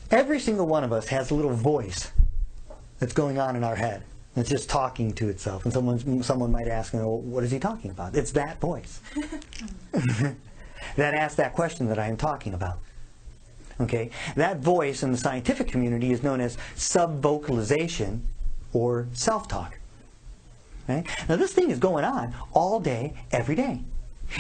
Every single one of us has a little voice that's going on in our head. It's just talking to itself. And someone might ask, well, what is he talking about? It's that voice that asks that question that I am talking about. Okay? That voice in the scientific community is known as subvocalization or self-talk. Okay? Now this thing is going on all day, every day.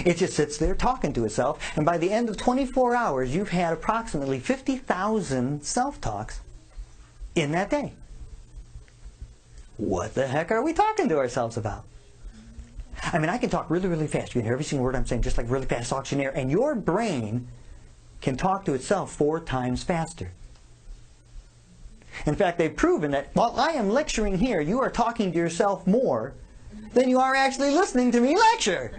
It just sits there talking to itself, and by the end of 24 hours, you've had approximately 50,000 self-talks in that day. What the heck are we talking to ourselves about? I mean, I can talk really, really fast. You can hear every single word I'm saying, just like really fast auctioneer, and your brain can talk to itself 4 times faster. In fact, they've proven that while I am lecturing here, you are talking to yourself more than you are actually listening to me lecture.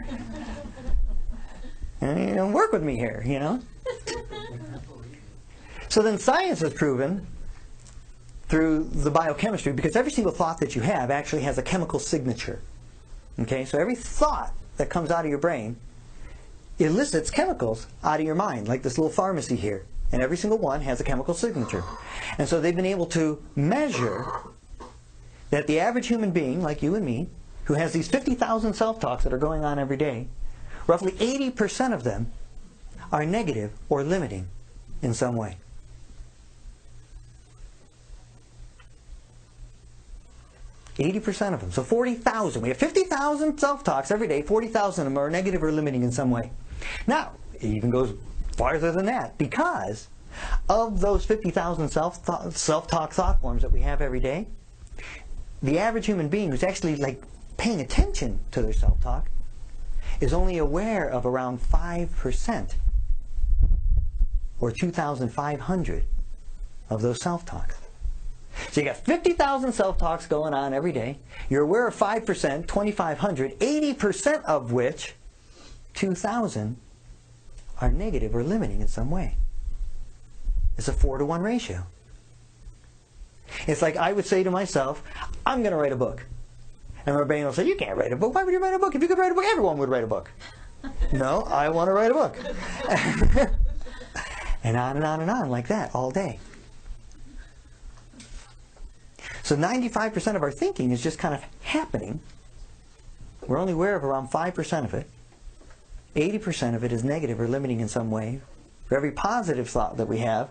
And, you know, work with me here, you know. So then science has proven through the biochemistry, because every single thought that you have actually has a chemical signature. Okay, so every thought that comes out of your brain elicits chemicals out of your mind, like this little pharmacy here. And every single one has a chemical signature. And so they've been able to measure that the average human being, like you and me, who has these 50,000 self-talks that are going on every day, roughly 80% of them are negative or limiting in some way. %80 of them. So 40,000. We have 50,000 self-talks every day. 40,000 of them are negative or limiting in some way. Now, it even goes farther than that, because of those 50,000 self-talk thought forms that we have every day, the average human being who's actually like paying attention to their self-talk is only aware of around 5%, or 2,500 of those self-talks. So you got 50,000 self-talks going on every day. You're aware of 5%, 2,500, 80% of which, 2,000, are negative or limiting in some way. It's a 4-to-1 ratio. It's like I would say to myself, I'm going to write a book. And my brain will say, you can't write a book. Why would you write a book? If you could write a book, everyone would write a book. No, I want to write a book. And on like that all day. So 95% of our thinking is just kind of happening. We're only aware of around 5% of it. 80% of it is negative or limiting in some way. For every positive thought that we have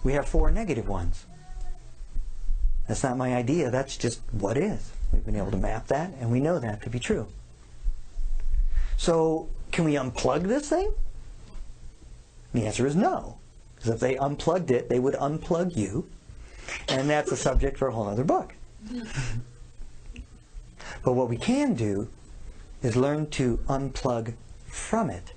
4 negative ones. That's not my idea, that's just what is. We've been able to map that, and we know that to be true. So, can we unplug this thing? The answer is no. Because if they unplugged it, they would unplug you. And that's a subject for a whole other book. But what we can do is learn to unplug from it